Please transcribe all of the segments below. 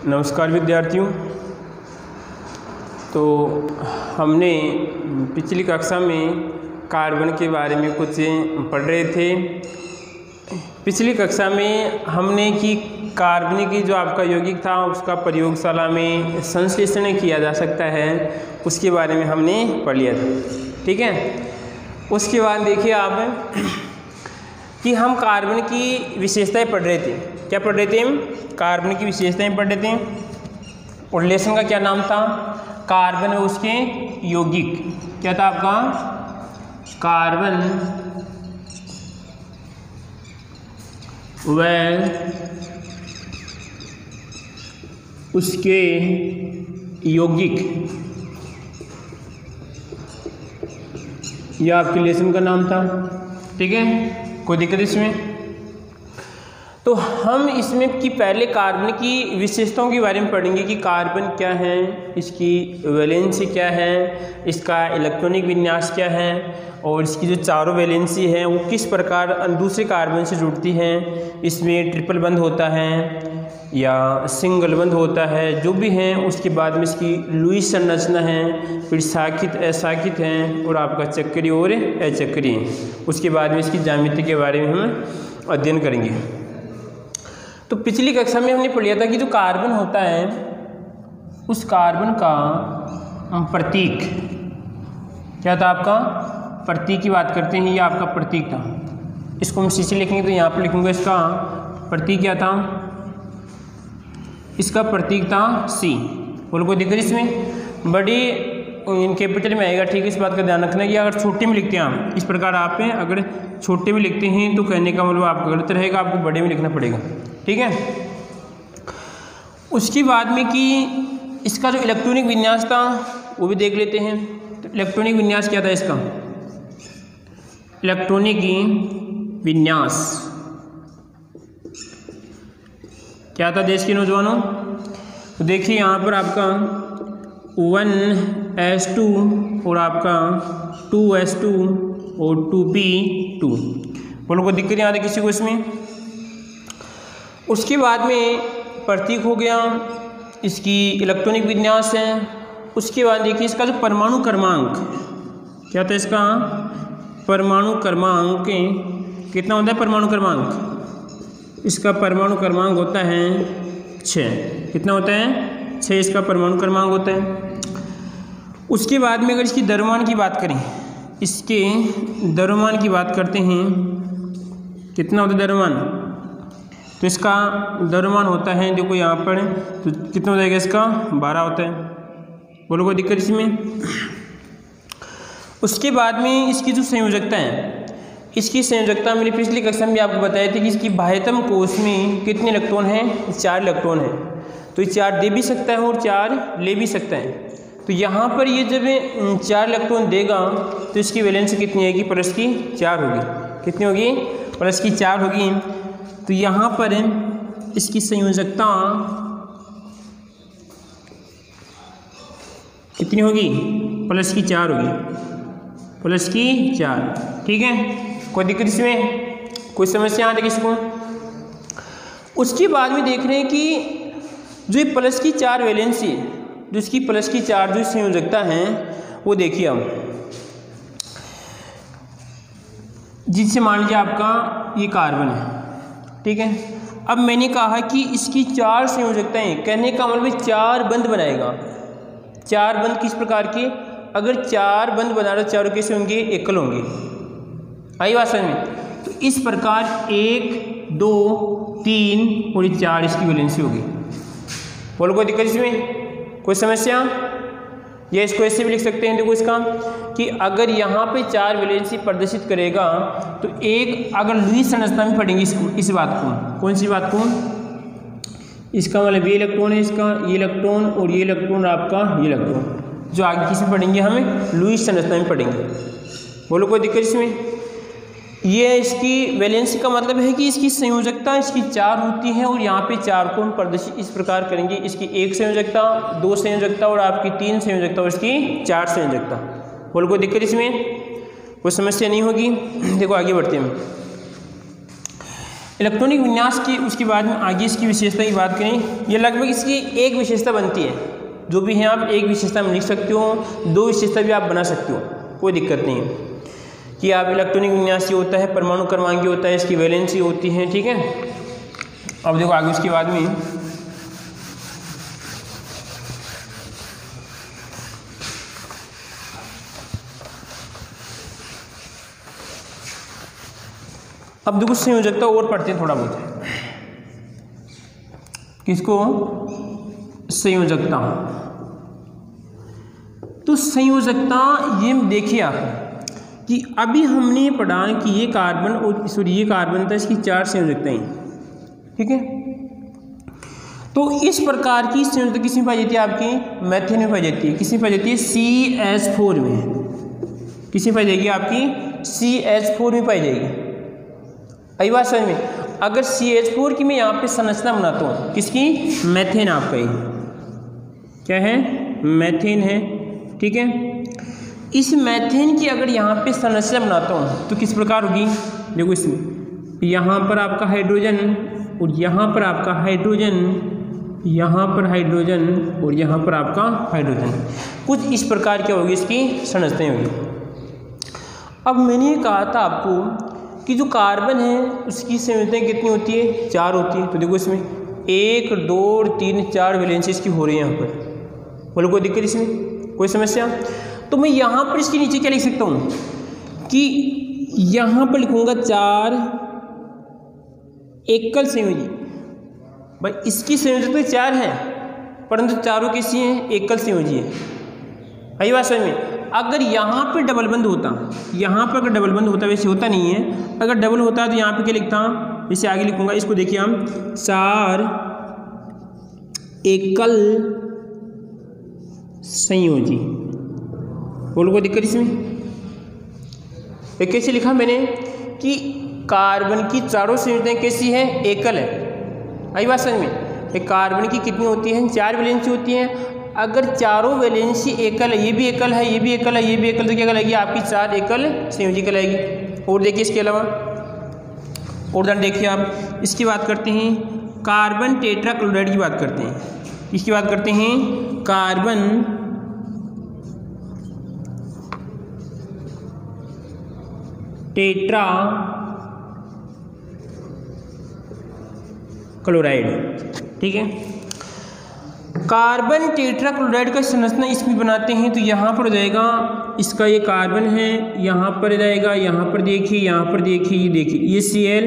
नमस्कार विद्यार्थियों। तो हमने पिछली कक्षा में कार्बन के बारे में कुछ पढ़ रहे थे। पिछली कक्षा में हमने कि कार्बन की जो आपका यौगिक था उसका प्रयोगशाला में संश्लेषण किया जा सकता है, उसके बारे में हमने पढ़ लिया था। ठीक है, उसके बाद देखिए आप कि हम कार्बन की विशेषताएं पढ़ रहे थे। क्या पढ़ रहे थे हम? कार्बन की विशेषताएं पढ़ रहे थे। और लेसन का क्या नाम था? कार्बन और उसके यौगिक। क्या था आपका? कार्बन व उसके यौगिक, यह आपके लेसन का नाम था। ठीक है, कोई दिक्कत इसमें? तो हम इसमें कि पहले कार्बन की विशेषताओं के बारे में पढ़ेंगे कि कार्बन क्या है, इसकी वैलेंसी क्या है, इसका इलेक्ट्रॉनिक विन्यास क्या है और इसकी जो चारों वैलेंसी है वो किस प्रकार दूसरे कार्बन से जुड़ती हैं। इसमें ट्रिपल बंध होता है या सिंगल बंध होता है, जो भी है। उसके बाद में इसकी लुईस संरचना है, फिर शाखित अशाखित हैं और आपका चक्रीय और अचक्रीय। उसके बाद में इसकी ज्यामिति के बारे में हम अध्ययन करेंगे। तो पिछली कक्षा में हमने पढ़ लिया था कि जो कार्बन होता है उस कार्बन का प्रतीक क्या था? आपका प्रतीक की बात करते हैं, ये आपका प्रतीक था। इसको हम सीसी लिखेंगे तो यहाँ पर लिखूंगा इसका प्रतीक क्या था? इसका प्रतीक था सी। बोलो कोई दिक्कत इसमें? बड़ी कैपिटल में आएगा। ठीक है, इस बात का ध्यान रखना कि अगर छोटे में लिखते हैं आप इस प्रकार, आप अगर छोटे में लिखते हैं तो कहने का मतलब आपका गलत रहेगा, आपको बड़े में लिखना पड़ेगा। ठीक है, उसके बाद में कि इसका जो इलेक्ट्रॉनिक विन्यास था वो भी देख लेते हैं। तो इलेक्ट्रॉनिक विन्यास क्या था इसका? इलेक्ट्रॉनिक विन्यास क्या था देश के नौजवानों? तो देखिए यहाँ पर आपका 1s2 और आपका 2s2 और 2p2। बोलो कोई दिक्कत यहाँ किसी को इसमें? उसके बाद में प्रतीक हो गया, इसकी इलेक्ट्रॉनिक विन्यास है। उसके बाद देखिए इसका जो परमाणु क्रमांक क्या था? इसका परमाणु क्रमांक कितना होता है? परमाणु क्रमांक, इसका परमाणु क्रमांक होता है 6। कितना होता है? 6 इसका परमाणु क्रमांक होता है। उसके बाद में अगर इसकी द्रव्यमान की बात करें, इसके द्रव्यमान की बात करते हैं, कितना होता है द्रव्यमान? तो इसका द्रव्यमान होता है, देखो यहाँ पर, तो कितना हो जाएगा? इसका 12 होता है। बोलो कोई दिक्कत इसमें? उसके बाद में इसकी जो संयोजकता है, इसकी संयोजकता मैंने पिछली कक्षा में आपको बताया था कि इसकी बाह्यतम कोश में कितने इलेक्ट्रॉन हैं? 4 इलेक्ट्रॉन हैं। तो ये 4 दे भी सकता है और 4 ले भी सकता है। तो यहाँ पर ये जब 4 इलेक्ट्रॉन देगा तो इसकी वैलेंसी कितनी आएगी? प्लस की 4 होगी। कितनी होगी? प्लस की 4 होगी। तो यहाँ पर इसकी संयोजकता कितनी होगी? प्लस की 4 होगी। प्लस की 4। ठीक है, कोई दिक्कत इसमें? कोई समस्या आ रही किसको? उसके बाद में देख रहे हैं कि जो ये प्लस की 4 वैलेंसी, जो इसकी प्लस की 4 जो संयोजकता है वो देखिए हम, जिससे मान लीजिए आपका ये कार्बन है। ठीक है, अब मैंने कहा कि इसकी 4 संयोजकताएं, कहने का मतलब 4 बंध बनाएगा। 4 बंध किस प्रकार के? अगर 4 बंध बना रहे, चारों कैसे होंगे? एकल होंगे। आई बात समझ में? तो इस प्रकार 1 2 3 और 4 इसकी वैलेंसी होगी। बोलो कोई दिक्कत इसमें? कोई समस्या? या इसको ऐसे भी लिख सकते हैं, देखो इसका कि अगर यहाँ पे 4 वैलेंसी प्रदर्शित करेगा तो एक, अगर लुईस संरचना में पढ़ेंगे इसको, इस बात को, कौन सी बात को? इसका मतलब ये इलेक्ट्रॉन है, इसका ये इलेक्ट्रॉन और ये इलेक्ट्रॉन, आपका ये इलेक्ट्रॉन, जो आगे किस में पढ़ेंगे? हमें लुईस संरचना में पढ़ेंगे। बोलो कोई दिक्कत इसमें? ये इसकी वैलेंसी का मतलब है कि इसकी संयोजकता इसकी 4 होती है और यहाँ पे 4 को हम प्रदर्शित इस प्रकार करेंगे। इसकी 1 संयोजकता, 2 संयोजकता और आपकी 3 संयोजकता और इसकी 4 संयोजकता। बोलो कोई दिक्कत इसमें? कोई समस्या नहीं होगी। देखो आगे बढ़ते हैं। इलेक्ट्रॉनिक विन्यास की उसके बाद में आगे इसकी विशेषता की बात करें, ये लगभग इसकी एक विशेषता बनती है। जो भी है आप एक विशेषता में लिख सकते हो, दो विशेषता भी आप बना सकते हो, कोई दिक्कत नहीं है कि आप इलेक्ट्रॉनिक विन्यास ये होता है, परमाणु क्रमांक होता है, इसकी वैलेंसी होती है, ठीक है। अब देखो आगे उसके बाद में अब देखो संयोजकता और पढ़ते हैं थोड़ा बहुत। किसको? संयोजकता। तो संयोजकता ये देखिए आप कि अभी हमने पढ़ा कि ये कार्बन और सॉरी ये कार्बन था, इसकी 4 संयोजकताएं, ठीक है। तो इस प्रकार की संयोजकता किसमें पाई जाती है? आपकी मेथेन में पाई जाती है। किसमें पाई जाती है? CH4 में। किसमें पाई जाएगी? आपकी CH4 में पाई जाएगी। आई बात समझ में? अगर CH4 की मैं यहाँ पे संरचना बनाता हूँ, किसकी? मेथेन। आपका ये क्या है? मेथेन है, ठीक है। इस मेथेन की अगर यहाँ पे संरचना बनाता हूँ तो किस प्रकार होगी? देखो इसमें यहाँ पर आपका हाइड्रोजन और यहाँ पर आपका हाइड्रोजन, यहाँ पर हाइड्रोजन और यहाँ पर आपका हाइड्रोजन, कुछ इस प्रकार क्या होगी इसकी संरचना होगी। अब मैंने ये कहा था आपको कि जो कार्बन है उसकी संयोजकताएं कितनी होती है? 4 होती है। तो देखो इसमें 1 2 3 4 वैलेंसी इसकी हो रही है यहाँ पर। बोलो कोई दिक्कत इसमें? कोई समस्या? तो मैं यहाँ पर इसके नीचे क्या लिख सकता हूँ कि यहाँ पर लिखूँगा 4 एकल संयोजी। भाई इसकी संयोजकता 4 है परंतु चारों कैसी हैं? एकल संयोजी है। आई बात समझ में? अगर यहाँ पर डबल बंद होता, यहाँ पर अगर डबल बंद होता, वैसे होता नहीं है, अगर डबल होता तो यहाँ पे क्या लिखता? इसे आगे लिखूंगा, इसको देखिए हम 4 एकल संयोजी। बोलो कोई दिक्कत इसमें? कैसे लिखा मैंने कि कार्बन की चारों संयोजकताएं कैसी है? एकल है। आई बात समझ में? कार्बन की कितनी होती है? 4 वैलेंसी होती हैं। अगर चारों वैलेंसी एकल है, ये भी एकल है, ये भी एकल है, ये भी एकल, तो क्या कहलाएगी? आपकी 4 एकल संयोजी कहलाएगी। और देखिए इसके अलावा और उदाहरण देखिए आप, इसकी बात करते हैं कार्बन टेट्राक्लोराइड की बात करते हैं। इसकी बात करते हैं कार्बन टेट्रा क्लोराइड, ठीक है। कार्बन टेट्राक्लोराइड का संरचना इसमें बनाते हैं तो यहाँ पर हो जाएगा, इसका ये कार्बन है, यहाँ पर जाएगा, यहाँ पर देखिए, यहाँ पर देखिए, ये देखिए, ये Cl,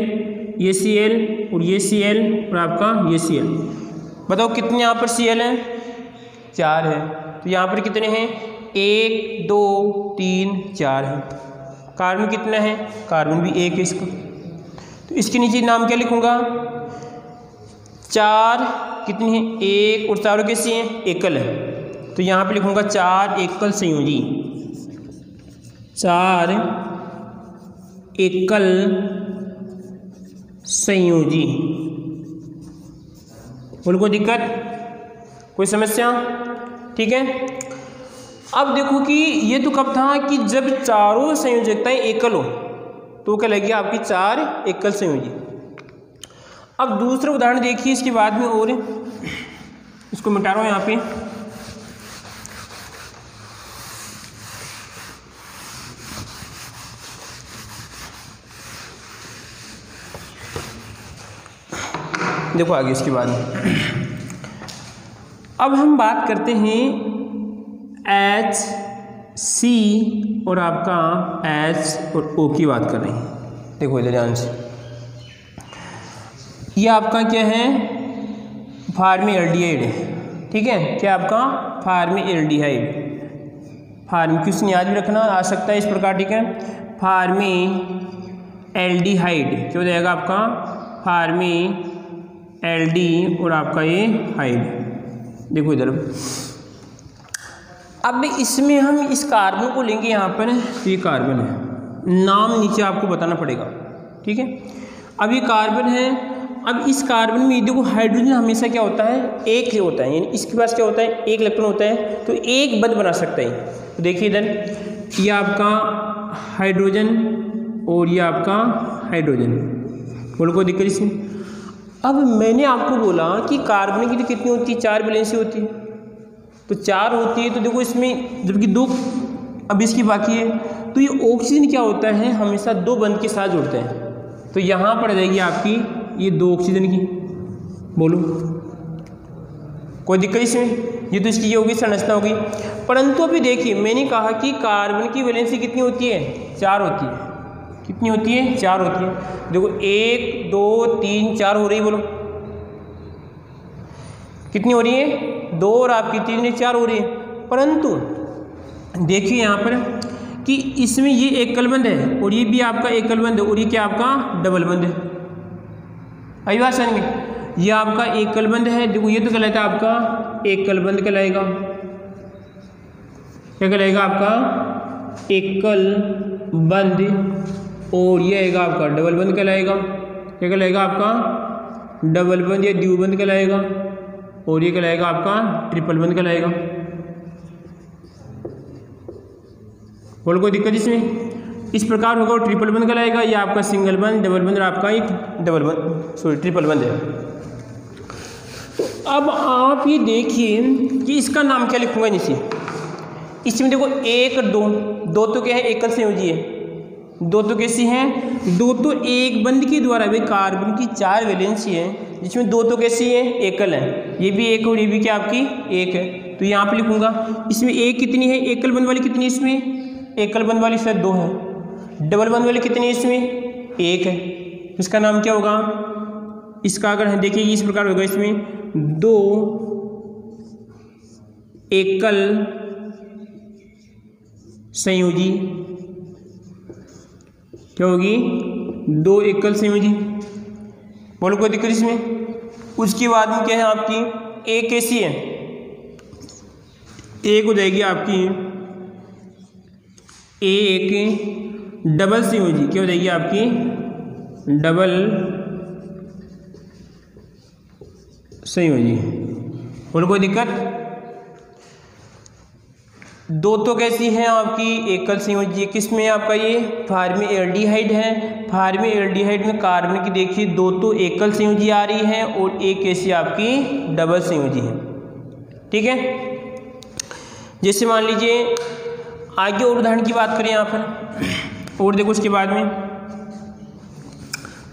ये Cl और ये Cl और आपका ये Cl। बताओ कितने यहाँ पर Cl हैं? 4 है। तो यहाँ पर कितने हैं? 1 2 3 4 है। कार्बन कितना है? कार्बन भी 1 है इसका। तो इसके नीचे नाम क्या लिखूँगा? 4 कितनी है? 1 और चारों कैसी हैं? एकल है। तो यहाँ पे लिखूँगा 4 एकल संयोजी, 4 एकल संयोजी। बोलो कोई दिक्कत? कोई समस्या? ठीक है। अब देखो कि ये तो कब था कि जब चारों संयोजकताएं एकल हो तो क्या लगेगी? आपकी 4 एकल संयोजी। अब दूसरा उदाहरण देखिए इसके बाद में, और इसको मिटा रहा हूँ यहाँ पे। देखो आगे इसके बाद अब हम बात करते हैं HC और आपका H और O की बात कर रहे हैं। देखो इधर ध्यान से, ये आपका क्या है? फार्मीएल्डिहाइड है, ठीक है। क्या आपका? फार्मीएल्डिहाइड। फार्मी क्वेश्चन याद भी रखना आ सकता है इस प्रकार, ठीक है। फार्मीएल्डिहाइड क्या हो जाएगा आपका? फार्मीएल्डी और आपका ये हाइड। देखो इधर, अब इसमें हम इस कार्बन को लेंगे यहाँ पर, तो ये कार्बन है, नाम नीचे आपको बताना पड़ेगा, ठीक है। अब ये कार्बन है। अब इस कार्बन में देखो हाइड्रोजन हमेशा क्या होता है? एक ही होता है, यानी इसके पास क्या होता है? एक इलेक्ट्रॉन होता है, तो एक बंध बना सकता है। तो देखिए इधर, ये आपका हाइड्रोजन और ये आपका हाइड्रोजन, बोलो कोई दिक्कत इसमें। अब मैंने आपको बोला कि कार्बन की तो कितनी होती है, 4 वैलेंसी होती है, तो 4 होती है, तो देखो इसमें जबकि 2 अब इसकी बाकी है, तो ये ऑक्सीजन क्या होता है, हमेशा 2 बंध के साथ जुड़ते हैं, तो यहाँ पर आ जाएगी आपकी ये 2 ऑक्सीजन की। बोलो कोई दिक्कत इसमें, ये तो इसकी ये होगी संरचना होगी। परंतु अभी देखिए मैंने कहा कि कार्बन की वैलेंसी कितनी होती है, 4 होती है। कितनी होती है, 4 होती है। देखो 1 2 3 4 हो रही, बोलो कितनी हो रही है, 2 और आपकी 3 ने 4 हो रही है। परंतु देखिए यहाँ पर कि इसमें ये एकल बंध है और ये भी आपका एकल बंध है और ये क्या आपका डबल बंध है। आई बात समझ में, ये आपका एकल बंध है, देखो ये तो कहलाता है आपका एकल बंध कहलाएगा। क्या कहलाएगा आपका एकल बंध, और ये आएगा आपका डबल बंध कहलाएगा। क्या कहलाएगा आपका डबल बंध या द्विबंध कहलाएगा, और ये कहलाएगा आपका ट्रिपल बंध कहलाएगा। बोल कोई दिक्कत इसमें, इस प्रकार होगा ट्रिपल बंध कहलाएगा, या आपका सिंगल बंध, डबल बंध, आपका एक डबल बंध सॉरी ट्रिपल बंध है। तो अब आप ये देखिए कि इसका नाम क्या लिखूंगा नीचे। इसमें देखो 1 2 तो क्या है, एकल संयोजी है, 2 तो कैसी हैं, 2 तो एक बंध के द्वारा भी कार्बन की 4 वैलेंसी है, जिसमें 2 तो कैसी है, एकल है, ये भी एक और ये भी क्या आपकी एक है, तो यहाँ पे लिखूंगा। इसमें एक कितनी है, एकल बंध वाली कितनी, इसमें एकल बंध वाली शायद 2 है, डबल बंध वाली कितनी है, इसमें 1 है। इसका नाम क्या होगा, इसका अगर हम देखिए इस प्रकार होगा, इसमें 2 एकल संयोजी, क्या होगी, 2 एकल संयोजी। बोलो कोई दिक्कत इसमें। उसके बाद में क्या है आपकी, एक कैसी है, एक हो जाएगी आपकी एक डबल संयोजी, क्या हो जाएगी आपकी डबल संयोजी। बोलो कोई दिक्कत। 2 तो कैसी है आपकी एकल संयोजी, किसमें आपका ये फार्मीएल्डिहाइड है, फार्मीएल्डिहाइड में कार्बन की देखिए 2 तो एकल संयोजी आ रही है और एक कैसी आपकी डबल संयोजी है। ठीक है, जैसे मान लीजिए आगे और उदाहरण की बात करें यहाँ पर, और देखो उसके बाद में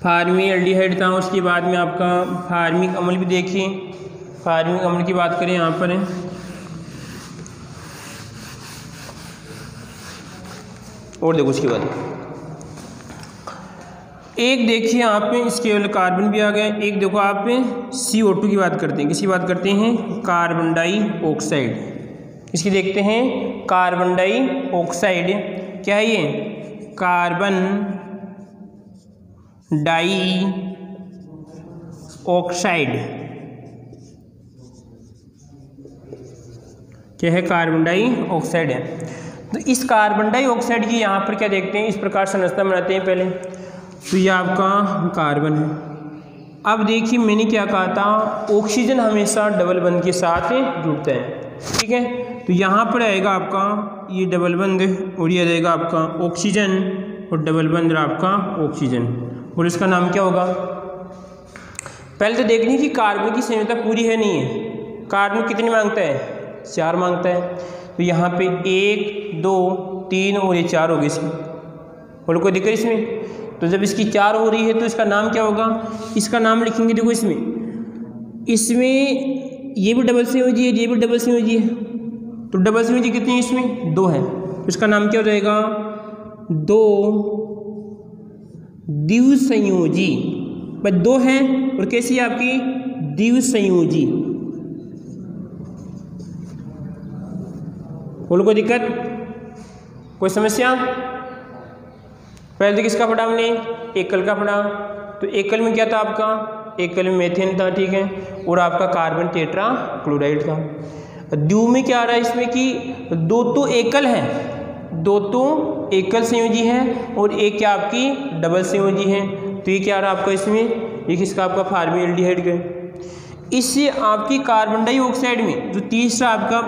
फार्मीएल्डिहाइड था, उसके बाद में आपका फार्मिक अम्ल भी देखिए, फार्मिक अम्ल की बात करें यहाँ पर और देखो उसके बाद एक देखिए यहाँ पे इसके केवल कार्बन भी आ गए। एक देखो आप CO2 की बात करते हैं, किसकी बात करते हैं, कार्बन डाइऑक्साइड। इसकी देखते हैं कार्बन डाइऑक्साइड, क्या है ये, कार्बन डाइऑक्साइड, क्या है, कार्बन डाइऑक्साइड है। तो इस कार्बन डाइऑक्साइड की यहाँ पर क्या देखते हैं, इस प्रकार संरचना बनाते हैं पहले, तो ये आपका कार्बन है। अब देखिए मैंने क्या कहा था, ऑक्सीजन हमेशा डबल बंध के साथ जुड़ते हैं। ठीक है, तो यहाँ पर आएगा आपका ये डबल बंध और ये आएगा आपका ऑक्सीजन और डबल बंध आपका ऑक्सीजन, और इसका नाम क्या होगा। पहले तो देखनी कि कार्बन की संयोजकता पूरी है नहीं है, कार्बन कितनी मांगता है, 4 मांगता है, तो यहाँ पे 1 2 3 और ये 4 हो गए इसमें। बोलो कोई दिक्कत इसमें। तो जब इसकी 4 हो रही है तो इसका नाम क्या होगा, इसका नाम लिखेंगे देखो इसमें ये भी डबल संयोजी है, ये भी डबल संयोजी है, तो डबल संयोजी कितनी है, इसमें 2 है, तो इसका नाम क्या हो जाएगा, 2 द्विसंयोजी। बस 2 है और कैसी है आपकी द्विसंयोजी। बोलो कोई दिक्कत, कोई समस्या। पहले तो किसका पढ़ा हमने, एकल का पढ़ा, तो एकल में क्या था आपका, एकल में मेथेन था, ठीक है, और आपका कार्बन टेट्रा क्लोराइड था। द्विव में क्या आ रहा है इसमें कि 2 तो एकल है, 2 तो एकल संयोजी है और एक क्या आपकी डबल संयोजी है, तो ये क्या आ रहा है आपका इसमें, ये किसका आपका फार्मीएल्डिहाइड का। इससे आपकी कार्बन डाइऑक्साइड में जो तीसरा आपका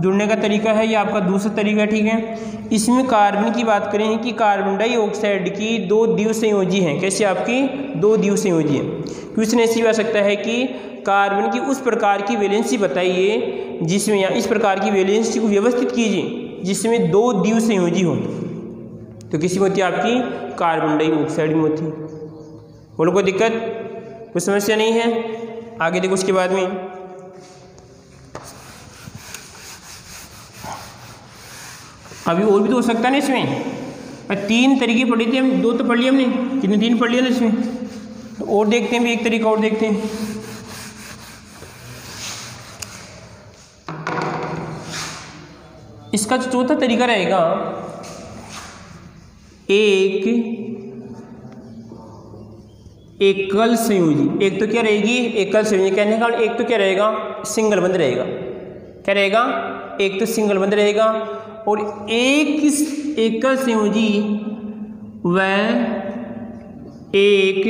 जुड़ने का तरीका है, ये आपका दूसरा तरीका, ठीक है। इसमें कार्बन की बात करें कि कार्बन डाइऑक्साइड की 2 द्विसंयोजी हैं। कैसे आपकी 2 द्विसंयोजी हैं। क्वेश्चन ऐसे भी आ सकता है कि कार्बन की उस प्रकार की वैलेंसी बताइए जिसमें, या इस प्रकार की वैलेंसी को व्यवस्थित कीजिए जिसमें 2 द्विसंयोजी हो। तो किसी में होती है आपकी कार्बन डाइऑक्साइड में होती है। बोलो कोई दिक्कत, कोई समस्या नहीं है। आगे देखो उसके बाद में अभी और भी तो हो सकता है ना इसमें। 3 तरीके पढ़े थे हम, 2 तो पढ़ लिए हमने, कितने 3 पढ़ लिया ना इसमें। तो और देखते हैं भी, एक तरीका और देखते हैं। इसका जो चौथा तरीका रहेगा, एक एकल संयोजी। एक तो क्या रहेगी एकल संयोजी, कहने का एक तो क्या रहेगा सिंगल बंद रहेगा। क्या रहेगा, एक तो सिंगल बंद रहेगा, और एक एकल संयोजी व एक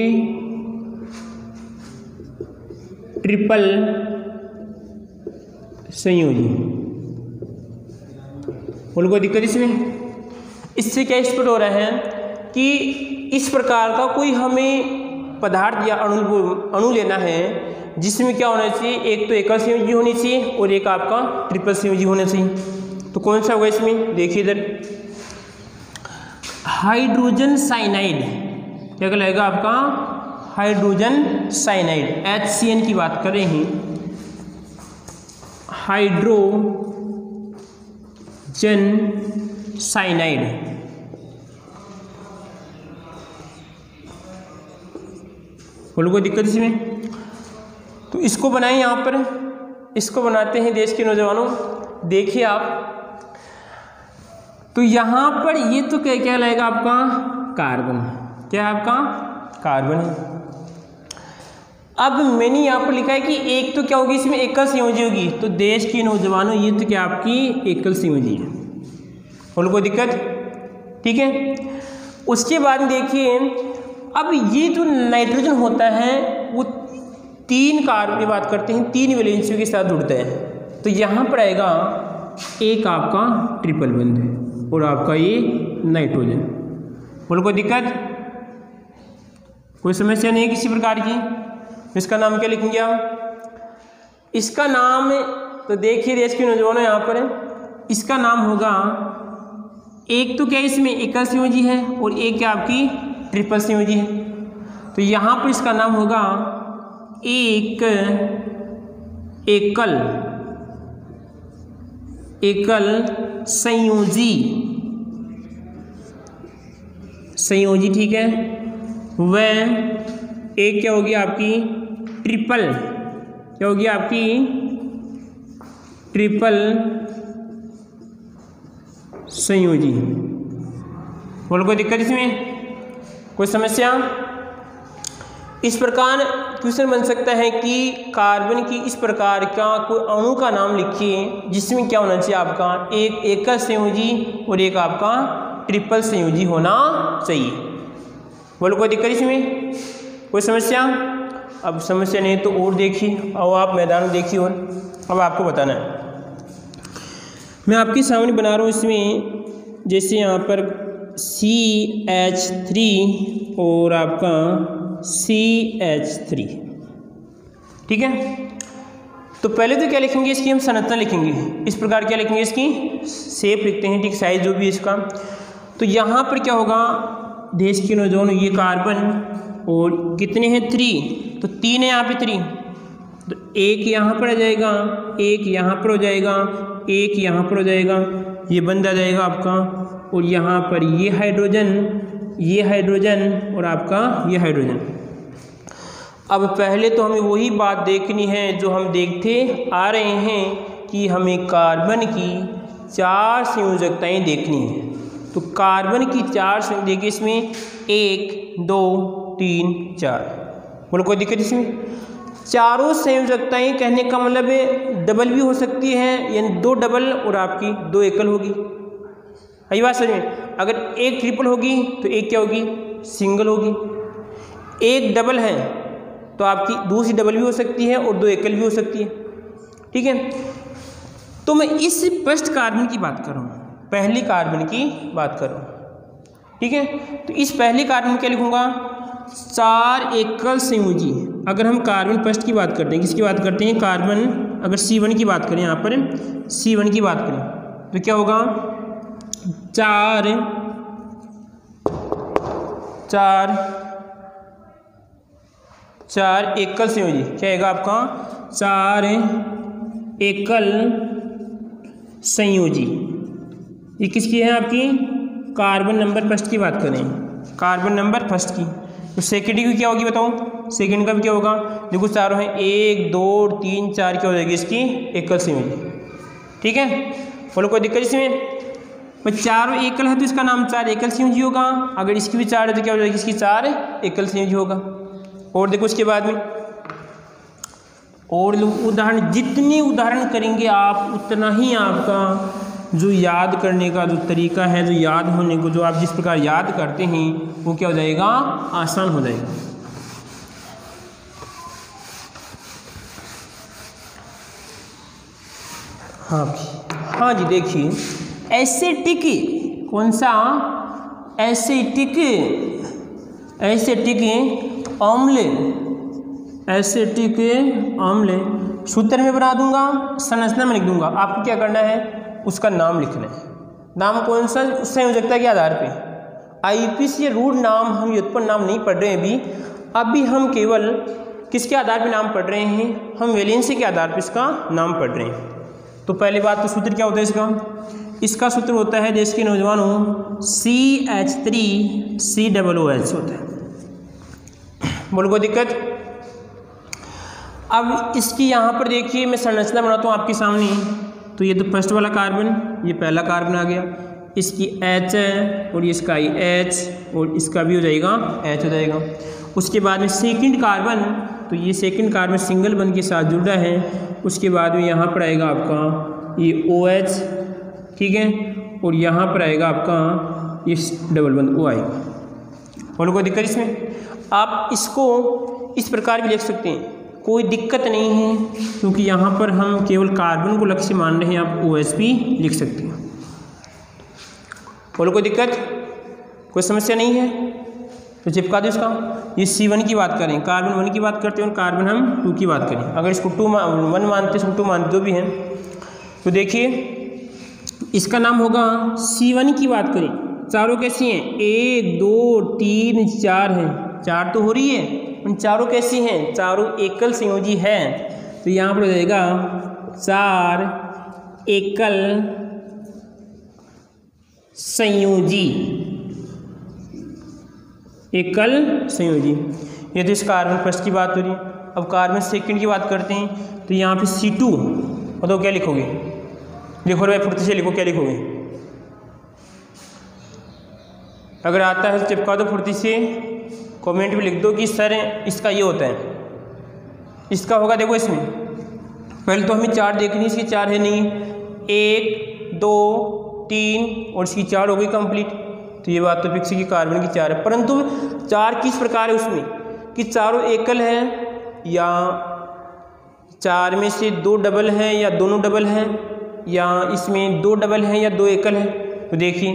ट्रिपल संयोजी। बोलो कोई दिक्कत इसमें। इससे क्या स्पष्ट हो रहा है कि इस प्रकार का कोई हमें पदार्थ या अणु लेना है जिसमें क्या होना चाहिए, एक तो एकल संयोजी होनी चाहिए और एक आपका ट्रिपल संयोजी होना चाहिए। तो कौन सा होगा इसमें, देखिए इधर हाइड्रोजन साइनाइड। क्या कहलाएगा आपका हाइड्रोजन साइनाइड। HCN की बात कर रहे हैं, हाइड्रोजन साइनाइड। बोलो कोई दिक्कत इसमें। तो इसको बनाएं, यहाँ पर इसको बनाते हैं देश के नौजवानों। देखिए आप, तो यहाँ पर ये तो क्या क्या लाएगा आपका कार्बन। क्या है आपका कार्बन है। अब मैंने यहाँ पर लिखा है कि एक तो क्या होगी इसमें एकल संयोजी होगी। तो देश के नौजवानों ये तो क्या आपकी एकल संयोजी है। बोलो कोई दिक्कत, ठीक है। उसके बाद देखिए, अब ये जो नाइट्रोजन होता है वो 3 कार्बन की बात करते हैं, 3 वैलेंसियों के साथ जुड़ते हैं। तो यहाँ पर आएगा एक आपका ट्रिपल बंध और आपका ये नाइट्रोजन। बोलो कोई दिक्कत, कोई समस्या नहीं किसी प्रकार की। इसका नाम क्या लिखेंगे आप, इसका नाम तो देखिए देश के नौजवानों यहाँ पर इसका नाम होगा, एक तो क्या इसमें एकल संयोजी है और एक क्या आपकी ट्रिपल संयोजी है। तो यहाँ पर इसका नाम होगा एक एकल संयोजी, ठीक है। वह एक क्या होगी आपकी ट्रिपल, क्या होगी आपकी ट्रिपल संयोजी। बोलो कोई दिक्कत इसमें, कोई समस्या। इस प्रकार क्वेश्चन बन सकता है कि कार्बन की इस प्रकार का कोई अणु का नाम लिखिए जिसमें क्या होना चाहिए आपका एक एकल संयोजी और एक आपका ट्रिपल संयोजी होना चाहिए। बोलो कोई दिक्कत इसमें, कोई समस्या। अब समस्या नहीं तो और देखिए, और आप मैदान में देखिए। और अब आपको बताना है, मैं आपके सामने बना रहा हूँ इसमें, जैसे यहाँ पर CH3 और आपका CH3, ठीक है। तो पहले तो क्या लिखेंगे इसकी हम संरचना लिखेंगे। इस प्रकार क्या लिखेंगे इसकी शेप लिखते हैं, ठीक, साइज जो भी है इसका। तो यहाँ पर क्या होगा देश के नौजवान, ये कार्बन और कितने हैं 3, तो 3 है यहाँ पे 3। तो एक यहाँ पर आ जाएगा, एक यहाँ पर हो जाएगा, एक यहाँ पर हो जाएगा, ये बंद आ जाएगा आपका। और यहाँ पर ये हाइड्रोजन और आपका ये हाइड्रोजन। अब पहले तो हमें वही बात देखनी है जो हम देखते आ रहे हैं कि हमें कार्बन की 4 संयोजकताएं देखनी है। तो कार्बन की 4 संयोजक देखिए इसमें 1 2 3 4। बोलो कोई दिक्कत इसमें। चारों संयोजकताएं कहने का मतलब है डबल भी हो सकती है, यानी 2 डबल और आपकी 2 एकल होगी। यही बात समझ में। अगर एक ट्रिपल होगी तो एक क्या होगी सिंगल होगी। एक डबल है तो आपकी दूसरी डबल भी हो सकती है और 2 एकल भी हो सकती है। ठीक है, तो मैं इस फर्स्ट कार्बन की बात कर रहा हूँ, पहले कार्बन की बात कर रहा हूँ। ठीक है, तो इस पहले कार्बन में क्या लिखूंगा, 4 एकल संयोजी। अगर हम कार्बन फर्स्ट की बात करते हैं, किसकी बात करते हैं, कार्बन अगर C1 की बात करें, यहाँ पर C1 की बात करें तो क्या होगा, 4 एकल संयोजी, क्या आएगा आपका, 4 एकल संयोजी। ये किसकी है, आपकी कार्बन नंबर फर्स्ट की बात करें, कार्बन नंबर फर्स्ट की। तो सेकेंड की क्या होगी बताओ, सेकेंड का भी क्या होगा, देखो चारों हैं, 1 2 3 4, क्या हो जाएगी इसकी एकल संयोजी। ठीक है, बोलो कोई दिक्कत इसमें, भाई चारों एकल है तो इसका नाम 4 एकल संयोजी होगा, अगर इसकी भी 4 है तो क्या हो जाएगी, इसकी 4 एकल संयोजी होगा। और देखो उसके बाद में और उदाहरण, जितने उदाहरण करेंगे आप उतना ही आपका जो याद करने का जो तरीका है, जो याद होने को, जो आप जिस प्रकार याद करते हैं वो क्या हो जाएगा, आसान हो जाएगा। हाँ जी, देखिए एसिटिक, कौन सा, एसिटिक अम्ल, एसिटिक अम्ल सूत्र में बना दूंगा, संरचना में लिख दूंगा। आपको क्या करना है, उसका नाम लिखना है। नाम कौन सा, उस संयोजकता के आधार पे। आईपीसी रूट नाम, हम व्युत्पन्न नाम नहीं पढ़ रहे हैं अभी हम केवल किसके आधार पे नाम पढ़ रहे हैं, हम वैलेंसी के आधार पे इसका नाम पढ़ रहे हैं। तो पहली बात तो सूत्र क्या होता है इसका सूत्र होता है, देश के नौजवानों, CH3COOH होता है। बोलो कोई दिक्कत। अब इसकी यहाँ पर देखिए मैं संरचना बनाता हूँ आपके सामने। तो ये तो फर्स्ट वाला कार्बन, ये पहला कार्बन आ गया, इसकी H है और इसका ही H, और इसका भी हो जाएगा H हो जाएगा। उसके बाद में सेकंड कार्बन, तो ये सेकंड कार्बन सिंगल बंध के साथ जुड़ा है। उसके बाद में यहाँ पर आएगा आपका ये OH, ठीक है, और यहाँ पर आएगा आपका ये डबल बंध O आएगा। बोलो कोई दिक्कत इसमें। आप इसको इस प्रकार भी लिख सकते हैं, कोई दिक्कत नहीं है, क्योंकि यहाँ पर हम केवल कार्बन को लक्ष्य मान रहे हैं। आप OH भी लिख सकते हैं। बोलो कोई दिक्कत, कोई समस्या नहीं है, तो चिपका दो इसका। ये C1 की बात करें, कार्बन 1 की बात करते हैं, और कार्बन हम 2 की बात करें। अगर इसको 1 मानते, इसको 2 मानते, जो भी हैं, तो देखिए इसका नाम होगा, C1 की बात करें, चारों कैसी हैं, 1 2 3 4 हैं, 4 तो हो रही है, उन चारों कैसी हैं, चारों एकल संयोजी हैं। तो यहाँ पर हो जाएगा 4 एकल संयोजी, एकल संयोजी। ये तो इस कार्बन फर्स्ट की बात हो रही है। अब कार्बन सेकंड की बात करते हैं, तो यहाँ पे C2, बताओ क्या लिखोगे, लिखो भाई फुर्ती से लिखो, क्या लिखोगे, अगर आता है तो चिपका दो फुर्ती से, कमेंट में लिख दो कि सर इसका ये होता है, इसका होगा। देखो इसमें पहले तो हमें 4 देखनी, इसकी 4 है नहीं, 1 2 3 और इसकी 4 हो गई कंप्लीट। तो ये बात तो फिक्स की कार्बन की 4 है, परंतु 4 किस प्रकार है उसमें, कि चारों एकल है या 4 में से 2 डबल हैं या दोनों डबल हैं, या इसमें 2 डबल हैं या 2 एकल हैं। तो देखिए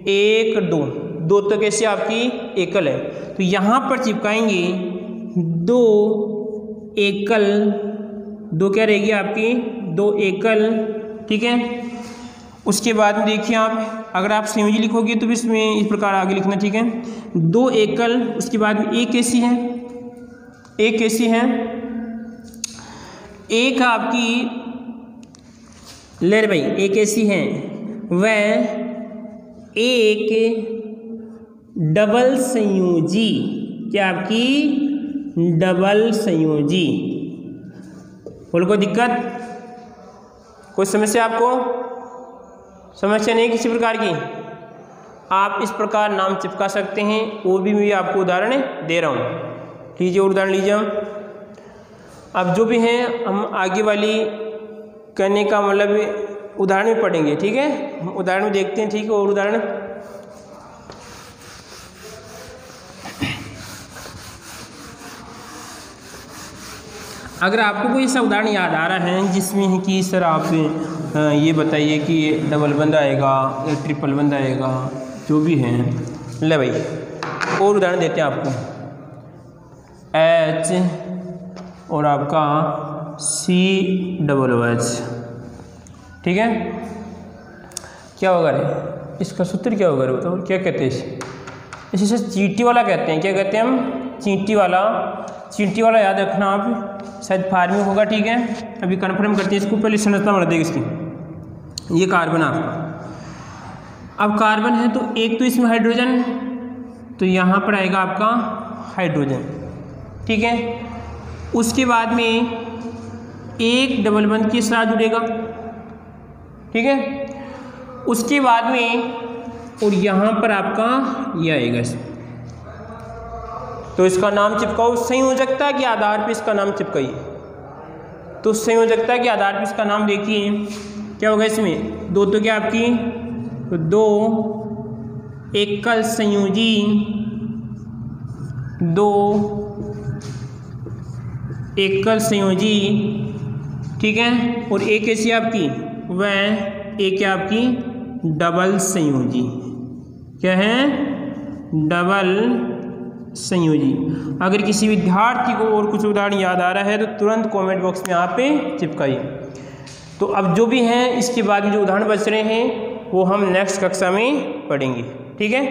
1 2 तो कैसे आपकी एकल है, तो यहाँ पर चिपकाएंगे 2 एकल, 2 क्या रहेगी आपकी, 2 एकल, ठीक है। उसके बाद में देखिए आप अगर आप संयोजी लिखोगे तो इसमें इस प्रकार आगे लिखना, ठीक है, 2 एकल। उसके बाद में एक कैसी है, एक कैसी है, एक आपकी ले भाई, एक ऐसी है, वह एक डबल संयोजी, क्या आपकी डबल संयोजी। बोलो कोई दिक्कत, कोई समस्या, आपको समस्या नहीं किसी प्रकार की। आप इस प्रकार नाम चिपका सकते हैं, और भी मैं आपको उदाहरण दे रहा हूँ। लीजिए उदाहरण लीजिए। अब जो भी हैं हम आगे वाली करने का मतलब उदाहरण में पढ़ेंगे, ठीक है, हम उदाहरण में देखते हैं, ठीक है। और उदाहरण, अगर आपको कोई ऐसा उदाहरण याद आ रहा है जिसमें है कि सर आप ये बताइए कि डबल बंद आएगा या ट्रिपल बंद आएगा, जो भी है, ले भाई और उदाहरण देते हैं आपको। H और आपका COOH, ठीक है। क्या होगा रे, इसका सूत्र क्या होगा रे, बताओ क्या कहते हैं इसे? इसे चींटी वाला कहते हैं। क्या कहते हैं हम? चींटी वाला। चींटी वाला याद रखना आप, शायद फार्मिंग होगा, ठीक है। अभी कन्फर्म करते हैं इसको, पहले संरचना बना देगा इसकी। ये कार्बन आपका, अब कार्बन है तो एक तो इसमें हाइड्रोजन, तो यहाँ पर आएगा आपका हाइड्रोजन, ठीक है। उसके बाद में एक डबल बंद के साथ जुड़ेगा, ठीक है। उसके बाद में और यहाँ पर आपका ये आएगा, तो इसका नाम चिपकाओ। संयोजकता के आधार पर इसका नाम चिपकाइए। तो संयोजकता के आधार पर इसका नाम देखिए क्या होगा इसमें। दो तो क्या आपकी, दो एकल संयोजी, दो एकल संयोजी, ठीक है। और एक ऐसी आपकी वह एक आपकी डबल संयोजी। क्या है? डबल संयोजी। अगर किसी विद्यार्थी को और कुछ उदाहरण याद आ रहा है तो तुरंत कमेंट बॉक्स में आप चिपकाइए। तो अब जो भी हैं इसके बाद में जो उदाहरण बच रहे हैं वो हम नेक्स्ट कक्षा में पढ़ेंगे, ठीक है।